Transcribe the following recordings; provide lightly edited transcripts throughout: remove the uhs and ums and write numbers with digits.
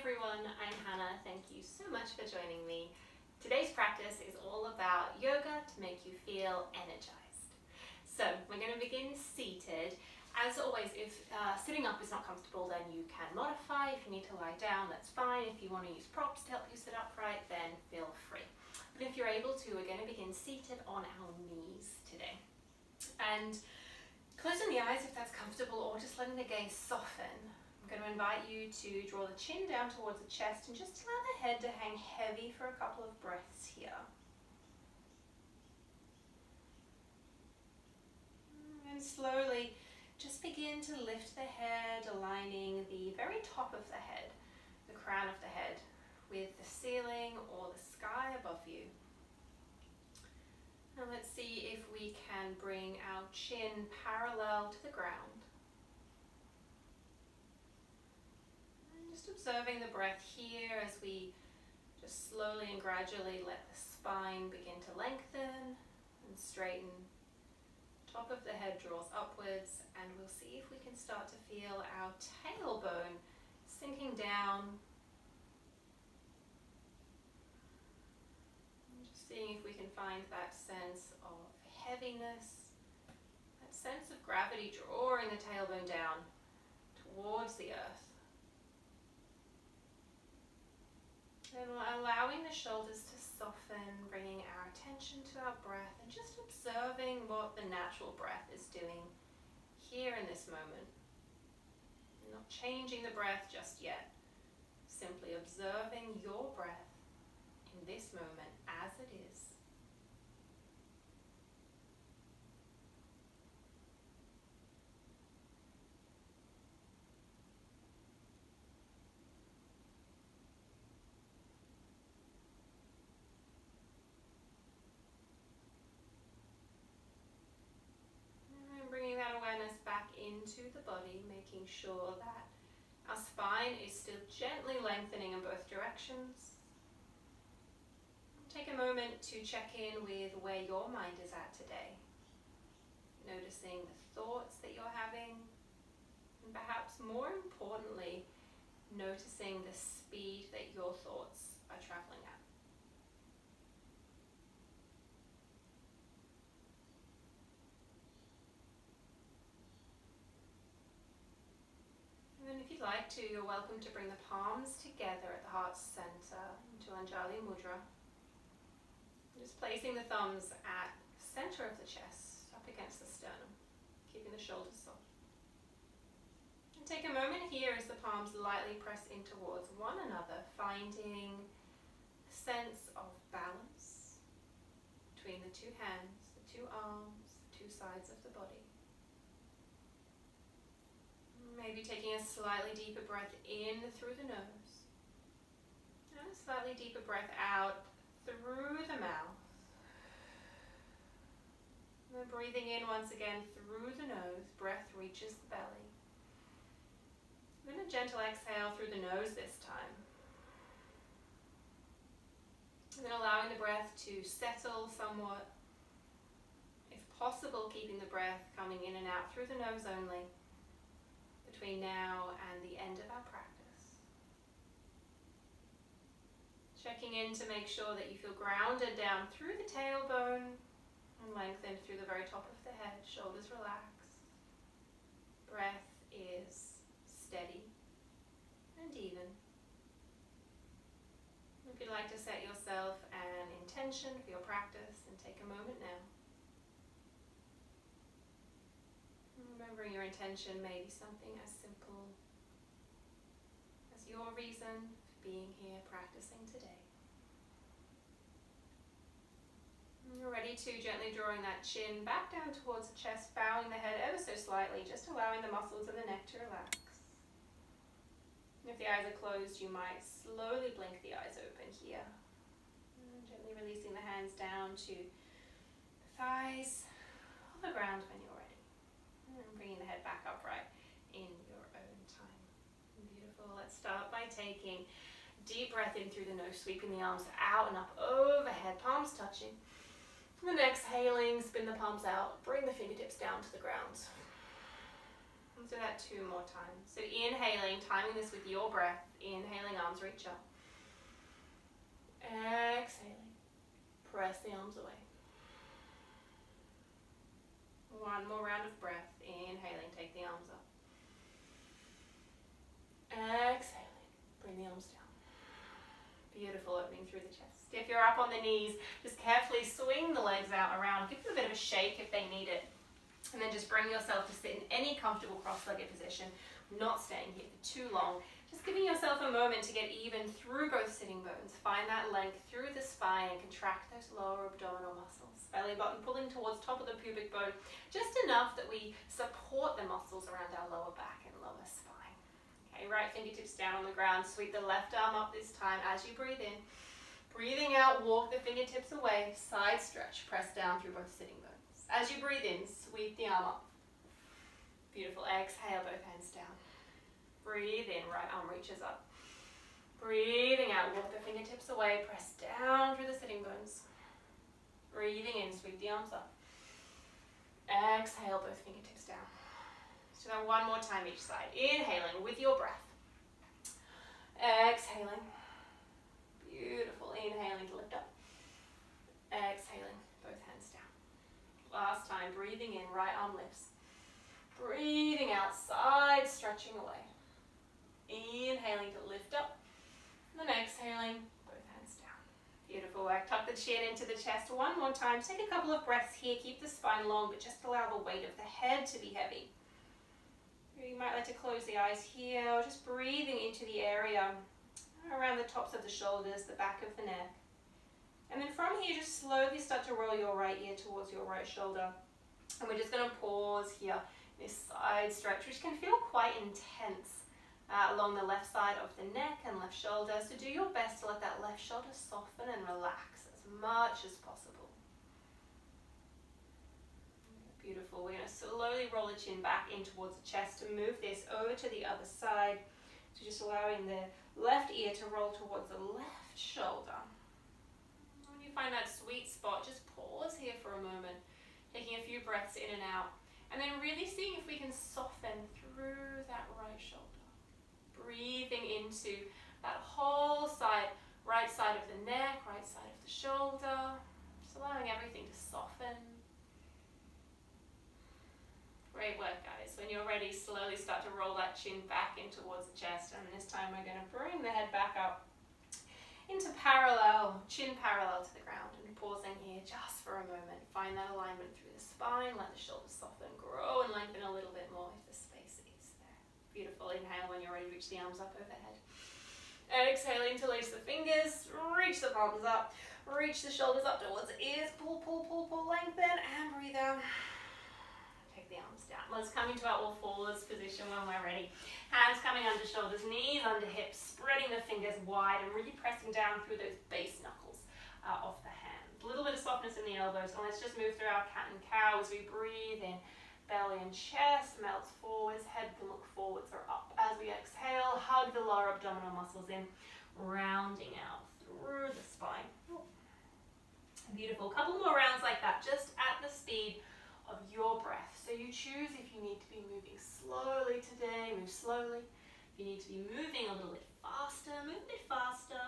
everyone, I'm Hannah. Thank you so much for joining me. Today's practice is all about yoga to make you feel energized. So we're going to begin seated. As always, if sitting up is not comfortable, then you can modify. If you need to lie down, that's fine. If you want to use props to help you sit upright, then feel free. But if you're able to, we're going to begin seated on our knees today. And closing the eyes if that's comfortable, or just letting the gaze soften. I'm going to invite you to draw the chin down towards the chest and just allow the head to hang heavy for a couple of breaths here. And slowly just begin to lift the head, aligning the very top of the head, the crown of the head, with the ceiling or the sky above you. And let's see if we can bring our chin parallel to the ground. Just observing the breath here as we just slowly and gradually let the spine begin to lengthen and straighten. Top of the head draws upwards, and we'll see if we can start to feel our tailbone sinking down. And just seeing if we can find that sense of heaviness, that sense of gravity drawing the tailbone down towards the earth. And allowing the shoulders to soften, bringing our attention to our breath and just observing what the natural breath is doing here in this moment. Not changing the breath just yet, simply observing your breath in this moment as it is. Into the body, making sure that our spine is still gently lengthening in both directions. Take a moment to check in with where your mind is at today, noticing the thoughts that you're having, and perhaps more importantly, noticing the speed that your thoughts are traveling at. And if you'd like to, you're welcome to bring the palms together at the heart's center into Anjali Mudra. Just placing the thumbs at the center of the chest, up against the sternum, keeping the shoulders soft. And take a moment here as the palms lightly press in towards one another, finding a sense of balance between the two hands, the two arms, the two sides of the body. Maybe taking a slightly deeper breath in through the nose and a slightly deeper breath out through the mouth. And then breathing in once again through the nose, breath reaches the belly. Then a gentle exhale through the nose this time. And then allowing the breath to settle somewhat. If possible, keeping the breath coming in and out through the nose only, between now and the end of our practice. Checking in to make sure that you feel grounded down through the tailbone and lengthened through the very top of the head, shoulders relaxed. Breath is steady and even. If you'd like to set yourself an intention for your practice, then take a moment now. Remembering your intention may be something as simple as your reason for being here practicing today. And you're ready to gently drawing that chin back down towards the chest, bowing the head ever so slightly, just allowing the muscles in the neck to relax. And if the eyes are closed, you might slowly blink the eyes open here. And gently releasing the hands down to the thighs, on the ground when you're ready. And bringing the head back upright in your own time. Beautiful. Let's start by taking a deep breath in through the nose, sweeping the arms out and up overhead, palms touching. And then exhaling, spin the palms out, bring the fingertips down to the ground. Let's do that 2 more times. So inhaling, timing this with your breath. Inhaling, arms reach up. Exhaling, press the arms away. 1 more round of breath. Inhaling, take the arms up. Exhaling, bring the arms down. Beautiful, opening through the chest. If you're up on the knees, just carefully swing the legs out around. Give them a bit of a shake if they need it. And then just bring yourself to sit in any comfortable cross-legged position. Not staying here for too long. Just giving yourself a moment to get even through both sitting bones. Find that length through the spine and contract those lower abdominal muscles. Belly button pulling towards top of the pubic bone. Just enough that we support the muscles around our lower back and lower spine. Okay, right fingertips down on the ground. Sweep the left arm up this time as you breathe in. Breathing out, walk the fingertips away. Side stretch, press down through both sitting bones. As you breathe in, sweep the arm up. Beautiful. Exhale, both hands down. Breathe in, right arm reaches up. Breathing out, walk the fingertips away. Press down through the sitting bones. Breathing in, sweep the arms up. Exhale, both fingertips down. So now 1 more time each side. Inhaling with your breath. Exhaling. Beautiful. Inhaling to lift up. Exhaling, both hands down. Last time, breathing in, right arm lifts. Breathing out, side stretching away. Inhaling to lift up. And then exhaling, both hands down. Beautiful work. Tuck the chin into the chest 1 more time. Take a couple of breaths here. Keep the spine long, but just allow the weight of the head to be heavy. You might like to close the eyes here, or just breathing into the area around the tops of the shoulders, the back of the neck. And then from here, just slowly start to roll your right ear towards your right shoulder. And we're just going to pause here, this side stretch, which can feel quite intense along the left side of the neck and left shoulder. So do your best to let that left shoulder soften and relax as much as possible. Beautiful. We're going to slowly roll the chin back in towards the chest to move this over to the other side. So just allowing the left ear to roll towards the left shoulder. When you find that sweet spot, just pause here for a moment, taking a few breaths in and out, and then really seeing if we can soften through that right shoulder. Breathing into that whole side, right side of the neck, right side of the shoulder, just allowing everything to soften. Great work, guys. When you're ready, slowly start to roll that chin back in towards the chest. And this time we're going to bring the head back up into parallel, chin parallel to the ground. And pausing here just for a moment. Find that alignment through the spine. Let the shoulders soften, grow and lengthen a little bit more if the space is there. Beautiful. Inhale when you're ready. Reach the arms up overhead. Exhaling to release the fingers. Reach the palms up. Reach the shoulders up towards the ears. Pull, pull, pull, pull, lengthen. And breathe out. The arms down. Let's come into our all fours position when we're ready. Hands coming under shoulders, knees under hips, spreading the fingers wide and really pressing down through those base knuckles of the hands. A little bit of softness in the elbows, and let's just move through our cat and cow as we breathe in. Belly and chest melts forwards, head can look forwards or up. As we exhale, hug the lower abdominal muscles in, rounding out through the spine. Beautiful. Couple more rounds like that, just at the speed of your breath. So you choose if you need to be moving slowly today, move slowly. If you need to be moving a little bit faster, move a bit faster.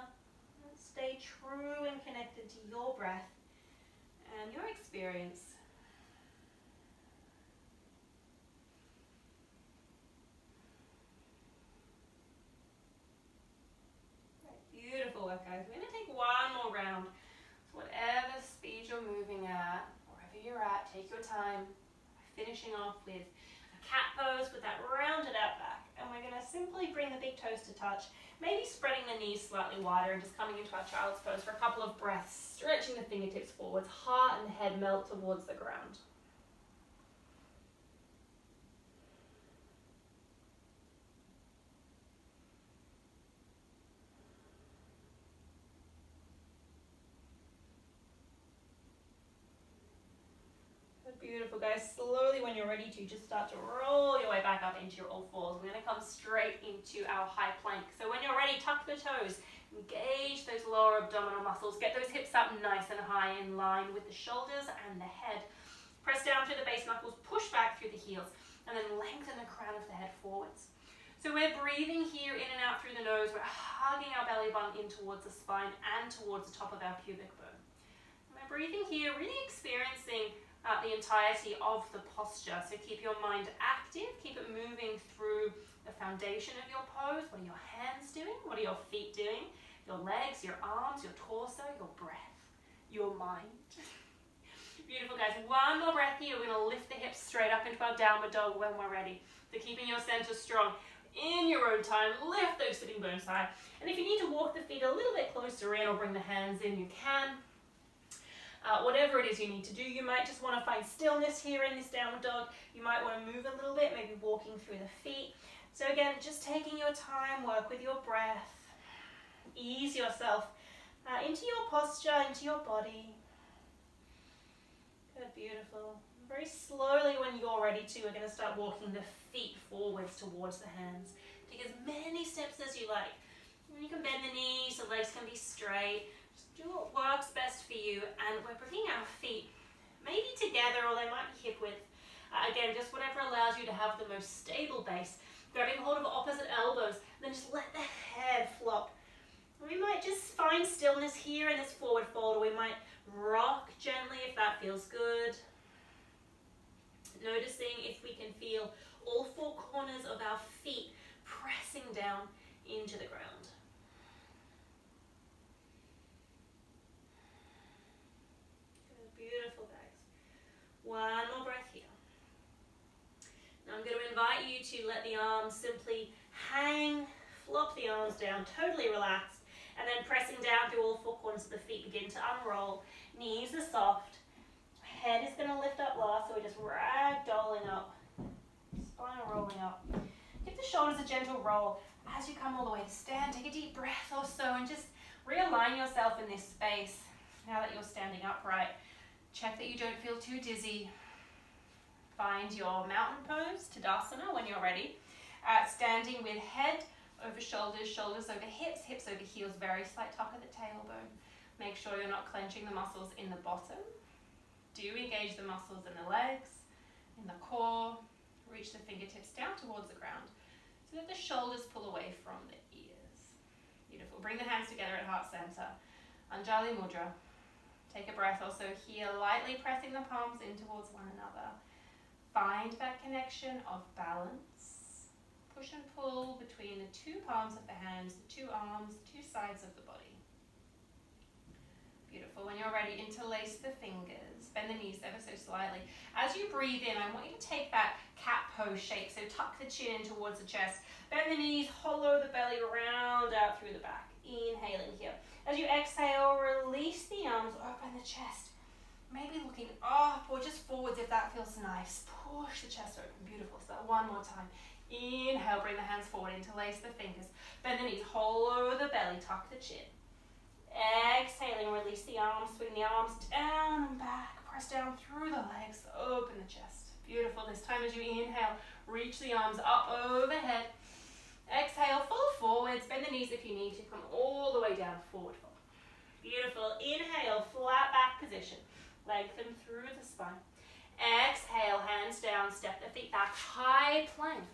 Stay true and connected to your breath and your experience. Right, beautiful work, guys. We're going to take 1 more round. So whatever speed you're moving at, wherever you're at, take your time. Finishing off with a cat pose with that rounded out back. And we're going to simply bring the big toes to touch, maybe spreading the knees slightly wider and just coming into our child's pose for a couple of breaths, stretching the fingertips forwards, heart and head melt towards the ground. Beautiful, guys. Slowly, when you're ready to, just start to roll your way back up into your all fours. We're going to come straight into our high plank. So when you're ready, tuck the toes. Engage those lower abdominal muscles. Get those hips up nice and high in line with the shoulders and the head. Press down through the base knuckles. Push back through the heels. and then lengthen the crown of the head forwards. So we're breathing here in and out through the nose. We're hugging our belly button in towards the spine and towards the top of our pubic bone. And we're breathing here, really experiencing the entirety of the posture. So keep your mind active, keep it moving through the foundation of your pose. What are your hands doing? What are your feet doing? Your legs, your arms, your torso, your breath, your mind. Beautiful, guys. One more breath here. We're going to lift the hips straight up into our downward dog when we're ready. So keeping your center strong. In your own time, lift those sitting bones high. And if you need to walk the feet a little bit closer in or bring the hands in, you can. Whatever it is you need to do, you might just want to find stillness here in this downward dog. You might want to move a little bit, maybe walking through the feet. So again, just taking your time, work with your breath. Ease yourself into your posture, into your body. Good, beautiful. Very slowly, when you're ready to, we're going to start walking the feet forwards towards the hands. Take as many steps as you like. You can bend the knees, the legs can be straight. Just do what works best for you. And we're bringing our feet maybe together, or they might be hip width. Again, just whatever allows you to have the most stable base. Grabbing hold of opposite elbows, then just let the head flop. We might just find stillness here in this forward fold, or we might rock gently if that feels good. Noticing if we can feel all four corners of our feet pressing down into the ground. Good, beautiful, guys. One more breath here. Now I'm going to invite you to let the arms simply hang, flop the arms down, totally relaxed, and then pressing down through all four corners of the feet, begin to unroll. Knees are soft. Head is going to lift up last, so we're just ragdolling up. Spine rolling up. Give the shoulders a gentle roll as you come all the way to stand. Take a deep breath or so and just realign yourself in this space. Now that you're standing upright, check that you don't feel too dizzy. Find your mountain pose, Tadasana, when you're ready. Standing with head over shoulders, shoulders over hips, hips over heels, very slight tuck of the tailbone. Make sure you're not clenching the muscles in the bottom. Do engage the muscles in the legs, in the core. Reach the fingertips down towards the ground so that the shoulders pull away from the ears. Beautiful. Bring the hands together at heart center. Anjali Mudra. Take a breath also here, lightly pressing the palms in towards one another. Find that connection of balance. Push and pull between the two palms of the hands, the two arms, the two sides of the body. Beautiful. When you're ready, interlace the fingers. Bend the knees ever so slightly. As you breathe in, I want you to take that cat pose shape. So tuck the chin in towards the chest. Bend the knees, hollow the belly, round out through the back. Inhaling here. As you exhale, release the arms, open the chest. Maybe looking up or just forwards if that feels nice. Push the chest open. Beautiful. So one more time. Inhale, bring the hands forward, interlace the fingers. Bend the knees, hollow the belly, tuck the chin. Exhaling, release the arms, swing the arms down and back. Press down through the legs, open the chest. Beautiful. This time as you inhale, reach the arms up overhead. Exhale, fold forwards. Bend the knees if you need to. Come all the way down, forward fold. Beautiful. Inhale, flat back position. Lengthen through the spine. Exhale, hands down, step the feet back, high plank.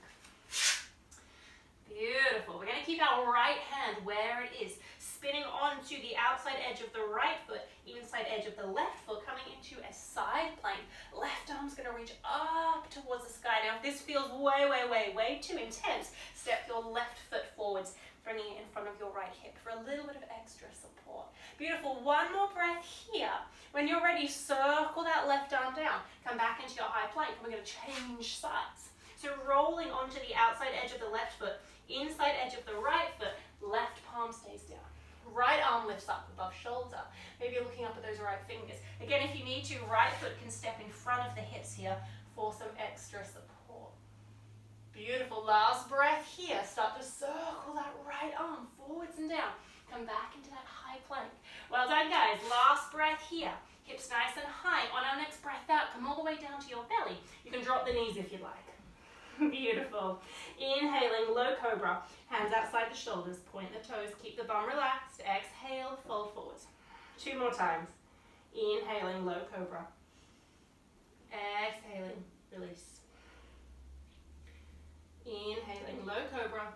Beautiful. We're going to keep our right hand where it is, spinning onto the outside edge of the right foot, inside edge of the left foot, coming into a side plank. Left arm's going to reach up towards the sky. Now, if this feels way too intense, step your left foot forwards, bringing it in front of your right hip for a little bit of extra support. Beautiful. One more breath here. When you're ready, circle that left arm down. Come back into your high plank, and we're going to change sides. So rolling onto the outside edge of the left foot, inside edge of the right foot, left palm stays down. Right arm lifts up above shoulder. Maybe you're looking up at those right fingers. Again, if you need to, right foot can step in front of the hips here for some extra support. Beautiful. Last breath here. Start to circle that right arm forwards and down. Come back into that high plank. Well done, guys. Last breath here. Hips nice and high. On our next breath out, come all the way down to your belly. You can drop the knees if you like. Beautiful. Inhaling, low cobra. Hands outside the shoulders. Point the toes. Keep the bum relaxed. Exhale, fold forwards. 2 more times. Inhaling, low cobra. Exhaling, release. Inhaling, low cobra.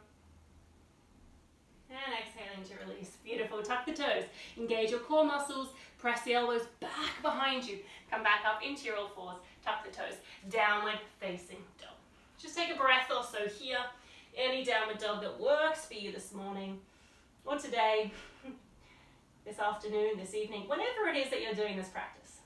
And exhaling to release. Beautiful. Tuck the toes. Engage your core muscles. Press the elbows back behind you. Come back up into your all fours. Tuck the toes. Downward facing dog. Just take a breath or so here. Any downward dog that works for you this morning or today, this afternoon, this evening, whenever it is that you're doing this practice.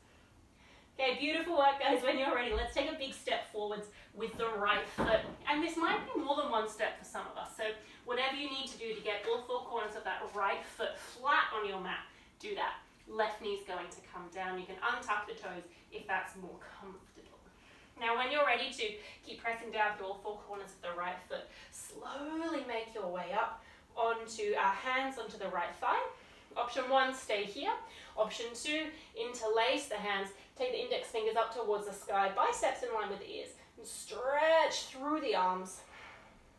Okay, beautiful work, guys. When you're ready, let's take a big step forwards with the right foot. And this might be more than one step for some of us. So whatever you need to do to get all four corners of that right foot flat on your mat, do that. Left knee's going to come down. You can untuck the toes if that's more comfortable. Now when you're ready to keep pressing down through all four corners of the right foot, slowly make your way up onto our hands onto the right thigh. Option 1, stay here. Option 2, interlace the hands. Take the index fingers up towards the sky, biceps in line with the ears, and stretch through the arms.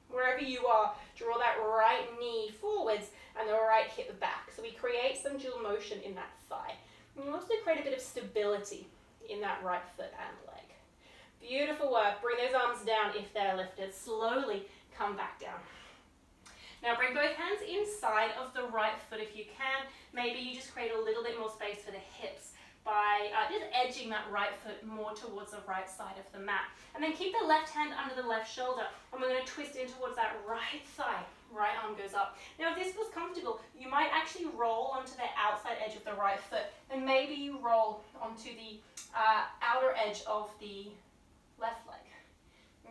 Wherever you are, draw that right knee forwards and the right hip back. So we create some dual motion in that thigh. And you also create a bit of stability in that right foot and leg. Beautiful work. Bring those arms down if they're lifted. Slowly come back down. Now bring both hands inside of the right foot if you can. Maybe you just create a little bit more space for the hips by just edging that right foot more towards the right side of the mat. And then keep the left hand under the left shoulder, and we're going to twist in towards that right thigh. Right arm goes up. Now if this feels comfortable, you might actually roll onto the outside edge of the right foot, and maybe you roll onto the outer edge of the left leg.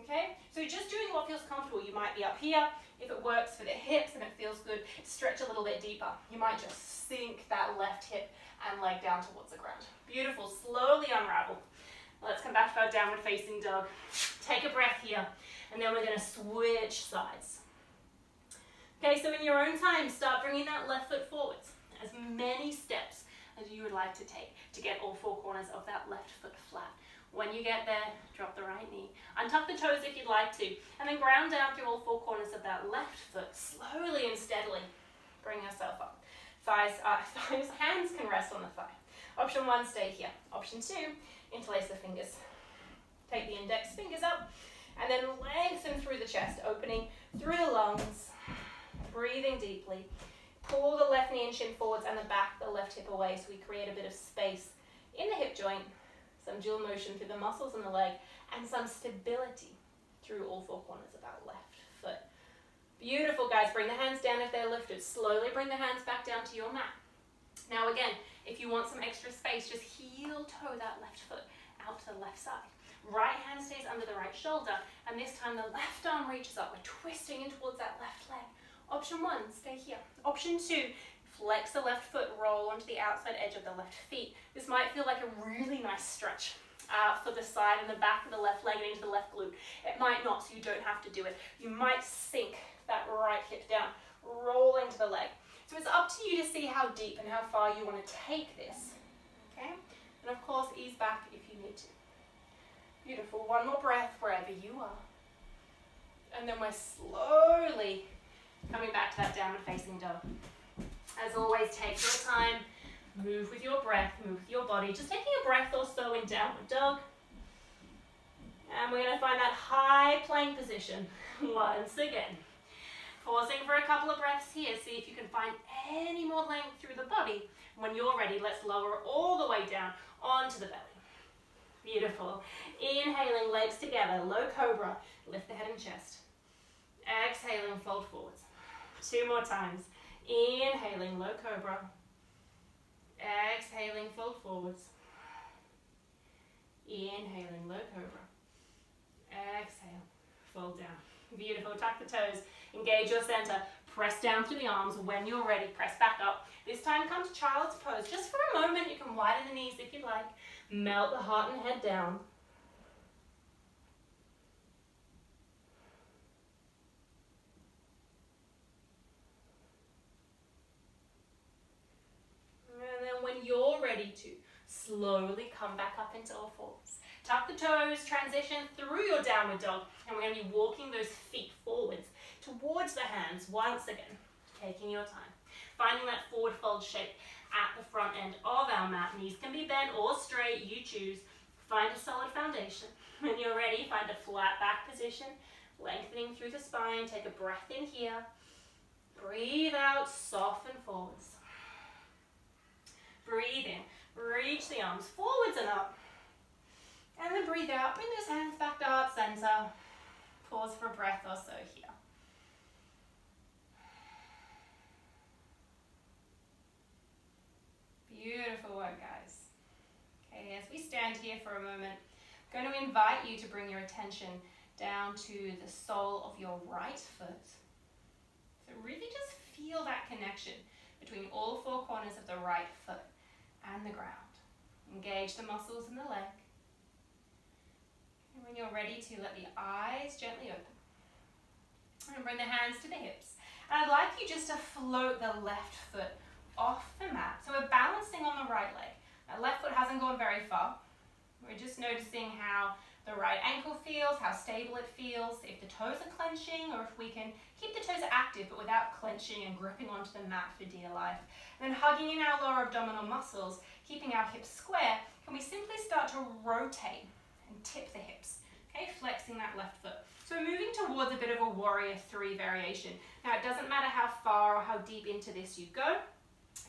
Okay, so just doing what feels comfortable. You might be up here. If it works for the hips and it feels good, stretch a little bit deeper. You might just sink that left hip and leg down towards the ground. Beautiful. Slowly unravel. Let's come back to our downward facing dog. Take a breath here, and then we're going to switch sides. Okay, so in your own time, start bringing that left foot forwards. As many steps as you would like to take to get all four corners of that left foot flat. When you get there, drop the right knee. Untuck the toes if you'd like to. And then ground down through all four corners of that left foot. Slowly and steadily. Bring yourself up. Hands can rest on the thigh. Option 1, stay here. Option 2, interlace the fingers. Take the index fingers up. And then lengthen through the chest. Opening through the lungs. Breathing deeply. Pull the left knee and shin forwards and the back, the left hip away. So we create a bit of space in the hip joint. Some dual motion through the muscles in the leg, and some stability through all four corners of our left foot. Beautiful, guys. Bring the hands down if they're lifted. Slowly bring the hands back down to your mat. Now again, if you want some extra space, just heel toe that left foot out to the left side. Right hand stays under the right shoulder, and this time the left arm reaches up. We're twisting in towards that left leg. Option 1, stay here. Option 2, flex the left foot, roll onto the outside edge of the left feet. This might feel like a really nice stretch for the side and the back of the left leg and into the left glute. It might not, so you don't have to do it. You might sink that right hip down, roll into the leg. So it's up to you to see how deep and how far you want to take this. Okay? And of course, ease back if you need to. Beautiful. One more breath wherever you are. And then we're slowly coming back to that downward facing dog. As always, take your time, move with your breath, move with your body. Just taking a breath or so in downward dog. And we're going to find that high plank position once again. Pausing for a couple of breaths here. See if you can find any more length through the body. When you're ready, let's lower all the way down onto the belly. Beautiful. Inhaling, legs together, low cobra. Lift the head and chest. Exhaling, fold forwards. 2 more times. Inhaling, low cobra. Exhaling, fold forwards. Inhaling, low cobra. Exhale, fold down. Beautiful. Tuck the toes. Engage your center. Press down through the arms. When you're ready, press back up. This time come to child's pose. Just for a moment, you can widen the knees if you'd like. Melt the heart and head down. And then when you're ready to, slowly come back up into all fours. Tuck the toes, transition through your downward dog, and we're going to be walking those feet forwards towards the hands once again, taking your time. Finding that forward fold shape at the front end of our mat. Knees can be bent or straight, you choose. Find a solid foundation. When you're ready, find a flat back position. Lengthening through the spine. Take a breath in here. Breathe out, soften forwards. Breathe in, reach the arms forwards and up. And then breathe out, bring those hands back to heart center. Pause for a breath or so here. Beautiful work, guys. Okay, as we stand here for a moment, I'm going to invite you to bring your attention down to the sole of your right foot. So really just feel that connection between all four corners of the right foot and the ground. Engage the muscles in the leg. And when you're ready to, let the eyes gently open. And bring the hands to the hips. And I'd like you just to float the left foot off the mat. So we're balancing on the right leg. Our left foot hasn't gone very far. We're just noticing how the right ankle feels, how stable it feels, if the toes are clenching, or if we can keep the toes active but without clenching and gripping onto the mat for dear life. And then hugging in our lower abdominal muscles, keeping our hips square, can we simply start to rotate and tip the hips, okay, flexing that left foot. So we're moving towards a bit of a warrior 3 variation. Now it doesn't matter how far or how deep into this you go,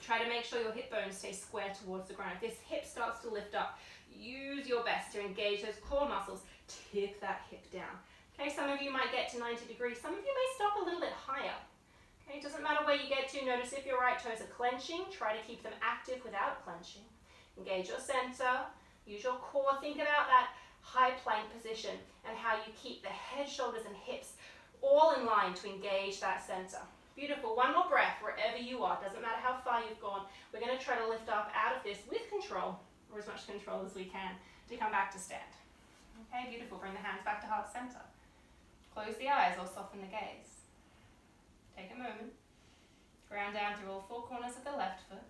try to make sure your hip bones stay square towards the ground. If this hip starts to lift up, use your best to engage those core muscles, tip that hip down. Okay, some of you might get to 90 degrees, some of you may stop a little bit higher. Okay, it doesn't matter where you get to, notice if your right toes are clenching, try to keep them active without clenching. Engage your center, use your core, think about that high plank position and how you keep the head, shoulders and hips all in line to engage that center. Beautiful, one more breath wherever you are, doesn't matter how far you've gone. We're going to try to lift up out of this with control, or as much control as we can, to come back to stand. Okay, beautiful, bring the hands back to heart center. Close the eyes or soften the gaze. Take a moment, ground down through all four corners of the left foot.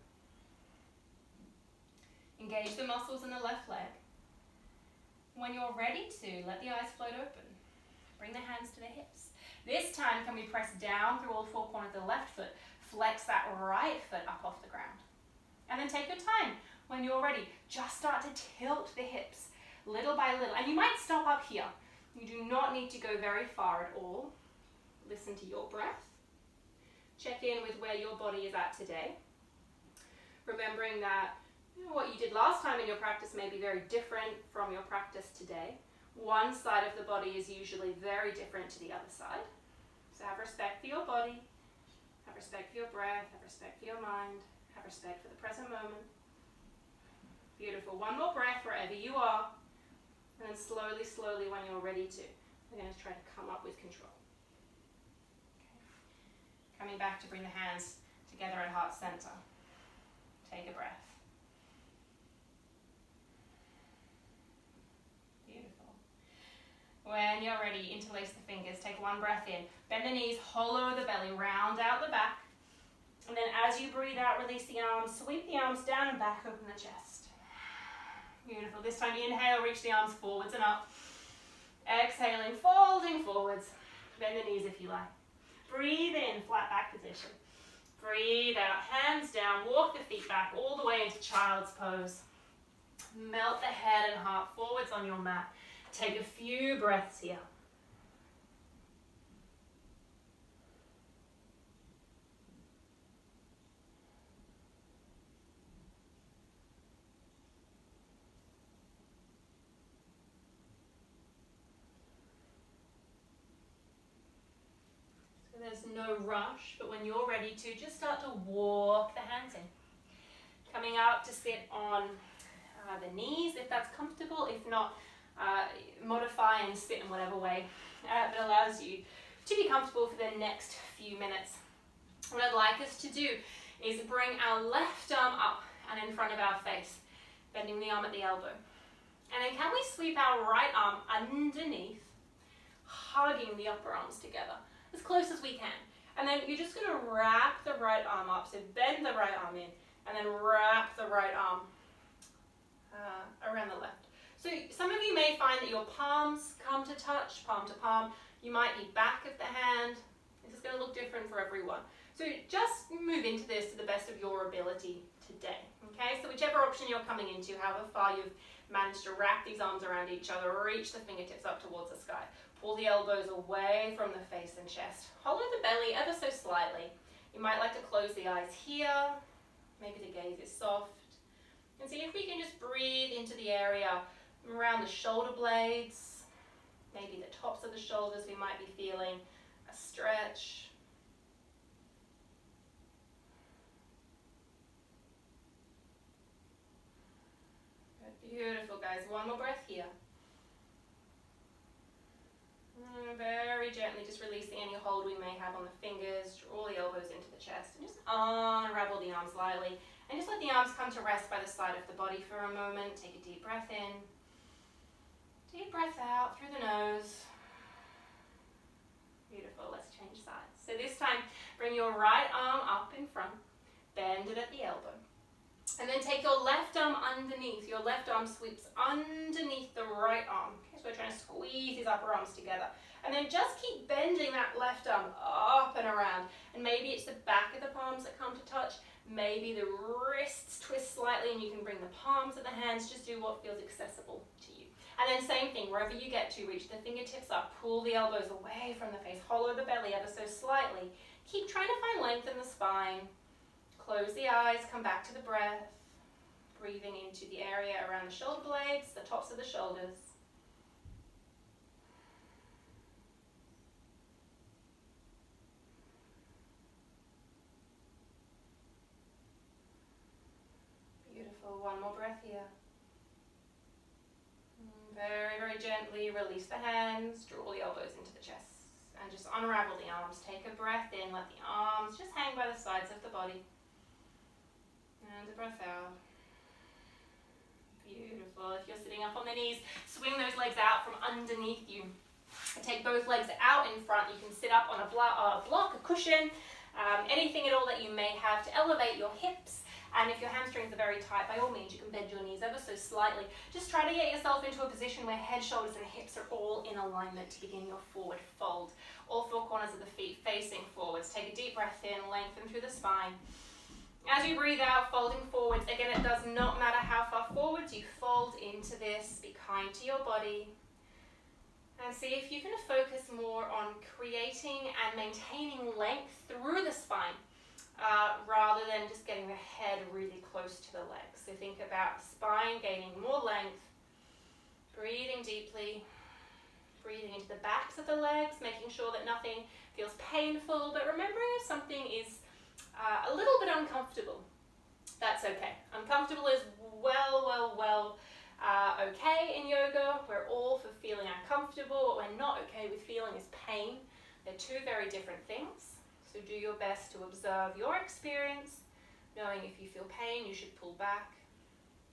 Engage the muscles in the left leg. When you're ready to, let the eyes float open. Bring the hands to the hips. This time, can we press down through all four corners of the left foot, flex that right foot up off the ground. And then take your time. When you're ready, just start to tilt the hips little by little. And you might stop up here. You do not need to go very far at all. Listen to your breath. Check in with where your body is at today. Remembering that what you did last time in your practice may be very different from your practice today. One side of the body is usually very different to the other side. So have respect for your body, have respect for your breath, have respect for your mind, have respect for the present moment. Beautiful. One more breath wherever you are. And then slowly, slowly when you're ready to, we're going to try to come up with control. Okay. Coming back to bring the hands together at heart center. Take a breath. When you're ready, interlace the fingers, take one breath in, bend the knees, hollow the belly, round out the back. And then as you breathe out, release the arms, sweep the arms down and back, open the chest. Beautiful. This time you inhale, reach the arms forwards and up. Exhaling, folding forwards. Bend the knees if you like. Breathe in, flat back position. Breathe out, hands down, walk the feet back all the way into child's pose. Melt the head and heart forwards on your mat. Take a few breaths here. So there's no rush, but when you're ready to, just start to walk the hands in. Coming up to sit on the knees if that's comfortable. If not, modify and sit in whatever way that allows you to be comfortable for the next few minutes. What I'd like us to do is bring our left arm up and in front of our face, bending the arm at the elbow. And then can we sweep our right arm underneath, hugging the upper arms together as close as we can. And then you're just going to wrap the right arm up, so bend the right arm in, and then wrap the right arm around the left. So some of you may find that your palms come to touch, palm to palm. You might be back of the hand. This is going to look different for everyone. So just move into this to the best of your ability today. Okay, so whichever option you're coming into, however far you've managed to wrap these arms around each other, reach the fingertips up towards the sky. Pull the elbows away from the face and chest. Hollow the belly ever so slightly. You might like to close the eyes here. Maybe the gaze is soft. And see if we can just breathe into the area around the shoulder blades, maybe the tops of the shoulders. We might be feeling a stretch. Good. Beautiful, guys. One more breath here. Very gently, just releasing any hold we may have on the fingers. Draw the elbows into the chest and just unravel the arms lightly. And just let the arms come to rest by the side of the body for a moment. Take a deep breath in. Deep breath out through the nose. Beautiful. Let's change sides. So this time, bring your right arm up in front. Bend it at the elbow. And then take your left arm underneath. Your left arm sweeps underneath the right arm. Okay, so we're trying to squeeze these upper arms together. And then just keep bending that left arm up and around. And maybe it's the back of the palms that come to touch. Maybe the wrists twist slightly and you can bring the palms of the hands. Just do what feels accessible to you. And then same thing, wherever you get to, reach the fingertips up. Pull the elbows away from the face. Hollow the belly ever so slightly. Keep trying to find length in the spine. Close the eyes, come back to the breath. Breathing into the area around the shoulder blades, the tops of the shoulders. Beautiful. One more breath here. Very, very gently release the hands, draw the elbows into the chest, and just unravel the arms. Take a breath in, let the arms just hang by the sides of the body. And a breath out. Beautiful. If you're sitting up on the knees, swing those legs out from underneath you. Take both legs out in front. You can sit up on a block, a cushion, anything at all that you may have to elevate your hips. And if your hamstrings are very tight, by all means, you can bend your knees ever so slightly. Just try to get yourself into a position where head, shoulders, and hips are all in alignment to begin your forward fold. All four corners of the feet facing forwards. Take a deep breath in, lengthen through the spine. As you breathe out, folding forwards, again, it does not matter how far forwards you fold into this. Be kind to your body. And see if you can focus more on creating and maintaining length through the spine, rather than just getting the head really close to the legs. So think about spine gaining more length, breathing deeply, breathing into the backs of the legs, making sure that nothing feels painful, but remembering if something is a little bit uncomfortable, that's okay. Uncomfortable is okay in yoga. We're all for feeling uncomfortable. What we're not okay with feeling is pain. They're two very different things. So do your best to observe your experience, knowing if you feel pain, you should pull back.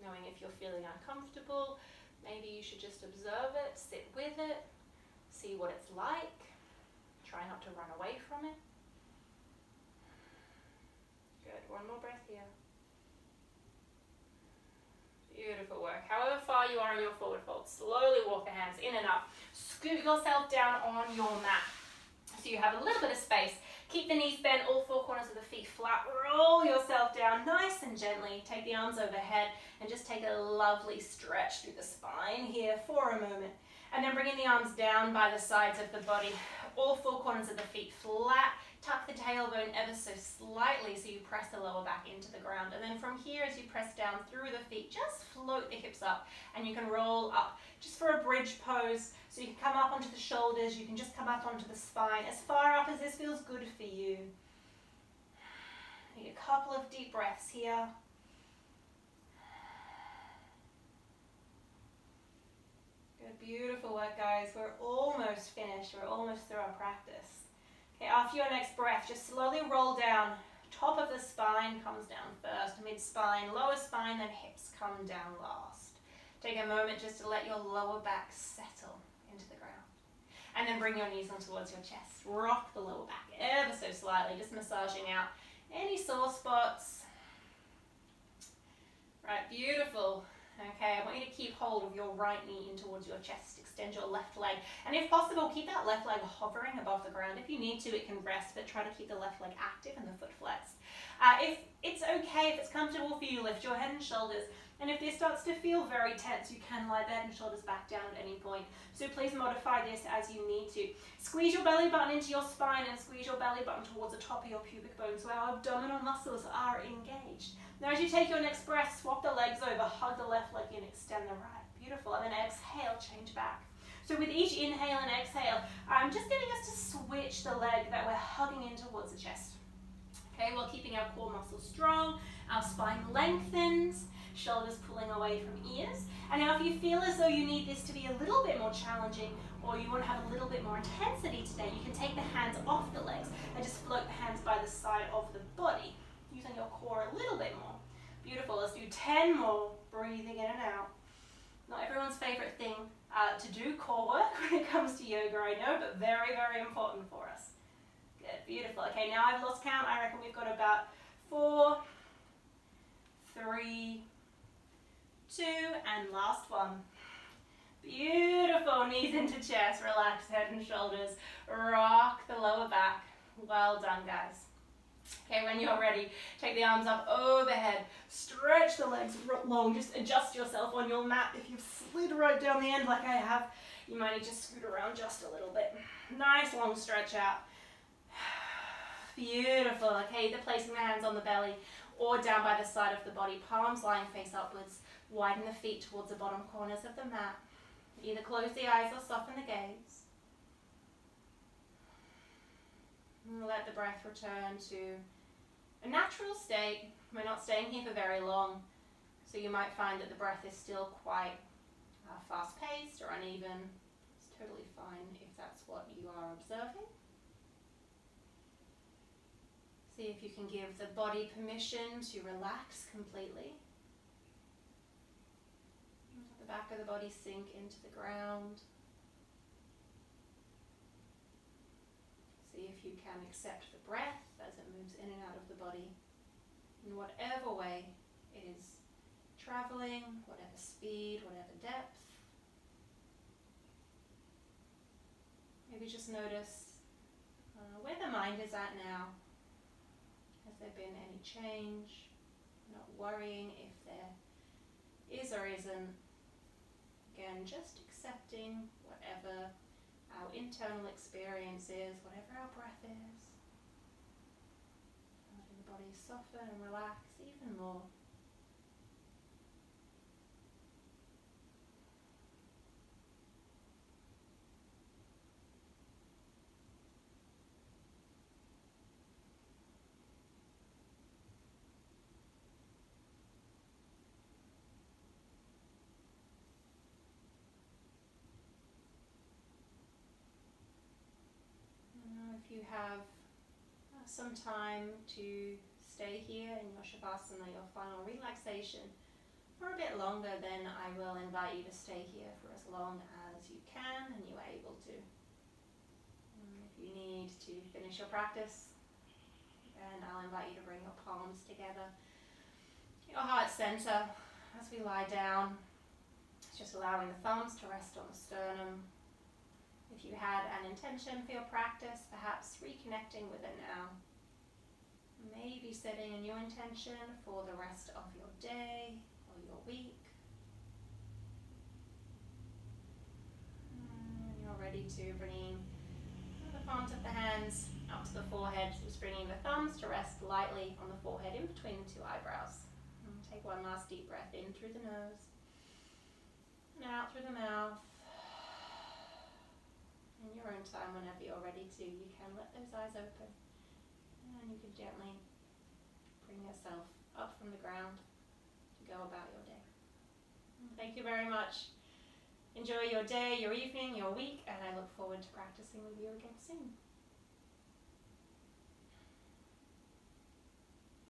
Knowing if you're feeling uncomfortable, maybe you should just observe it, sit with it, see what it's like. Try not to run away from it. Good. One more breath here. Beautiful work. However far you are in your forward fold, slowly walk the hands in and up. Scoot yourself down on your mat so you have a little bit of space. Keep the knees bent, all four corners of the feet flat. Roll yourself down nice and gently. Take the arms overhead and just take a lovely stretch through the spine here for a moment. And then bringing the arms down by the sides of the body, all four corners of the feet flat. Tuck the tailbone ever so slightly so you press the lower back into the ground. And then from here, as you press down through the feet, just float the hips up and you can roll up just for a bridge pose. So you can come up onto the shoulders, you can just come up onto the spine, as far up as this feels good for you. Take a couple of deep breaths here. Good, beautiful work, guys. We're almost finished. We're almost through our practice. Okay, after your next breath, just slowly roll down. Top of the spine comes down first, mid-spine, lower spine, then hips come down last. Take a moment just to let your lower back settle into the ground. And then bring your knees on towards your chest. Rock the lower back ever so slightly, just massaging out any sore spots. Right, beautiful. Okay, I want you to keep hold of your right knee in towards your chest. Extend your left leg. And if possible, keep that left leg hovering above the ground. If you need to, it can rest, but try to keep the left leg active and the foot flexed. If it's okay, if it's comfortable for you, lift your head and shoulders. And if this starts to feel very tense, you can lie the head and shoulders back down at any point. So please modify this as you need to. Squeeze your belly button into your spine and squeeze your belly button towards the top of your pubic bone so our abdominal muscles are engaged. Now as you take your next breath, swap the legs over, hug the left leg in, extend the right. Beautiful. And then exhale, change back. So with each inhale and exhale, I'm just getting us to switch the leg that we're hugging in towards the chest. Okay, while keeping our core muscles strong, our spine lengthens, shoulders pulling away from ears. And now if you feel as though you need this to be a little bit more challenging or you want to have a little bit more intensity today, you can take the hands off the legs and just float the hands by the side of the body, using your core a little bit more. Beautiful. Let's do 10 more, breathing in and out. Not everyone's favorite thing to do, core work, when it comes to yoga, I know, but very, very important for us. Good, beautiful. Okay, now I've lost count. I reckon we've got about 4, 3, 2, and last one. Beautiful. Knees into chest, relax head and shoulders, rock the lower back. Well done, guys. Okay, when you're ready, take the arms up overhead, stretch the legs long, just adjust yourself on your mat. If you've slid right down the end like I have, you might need to scoot around just a little bit. Nice long stretch out. Beautiful. Okay, either placing the hands on the belly or down by the side of the body, palms lying face upwards. Widen the feet towards the bottom corners of the mat. Either close the eyes or soften the gaze. And let the breath return to a natural state. We're not staying here for very long, so you might find that the breath is still quite fast-paced or uneven. It's totally fine if that's what you are observing. See if you can give the body permission to relax completely. Let the back of the body sink into the ground. See if you can accept the breath as it moves in and out of the body in whatever way it is traveling, whatever speed, whatever depth. Maybe just notice where the mind is at now. Has there been any change? Not worrying if there is or isn't. Again, just accepting whatever our internal experience is, whatever our breath is. Letting the body soften and relax even more. If you have some time to stay here in your Shavasana, your final relaxation, for a bit longer, then I will invite you to stay here for as long as you can and you are able to. If you need to finish your practice, then I'll invite you to bring your palms together, your heart center as we lie down. It's just allowing the thumbs to rest on the sternum. If you had an intention for your practice, perhaps reconnecting with it now. Maybe setting a new intention for the rest of your day or your week. And you're ready to bring the palms of the hands up to the forehead, just bringing the thumbs to rest lightly on the forehead in between the two eyebrows. And take one last deep breath in through the nose and out through the mouth. In your own time, whenever you're ready to, you can let those eyes open and you can gently bring yourself up from the ground to go about your day. Thank you very much. Enjoy your day, your evening, your week, and I look forward to practicing with you again soon.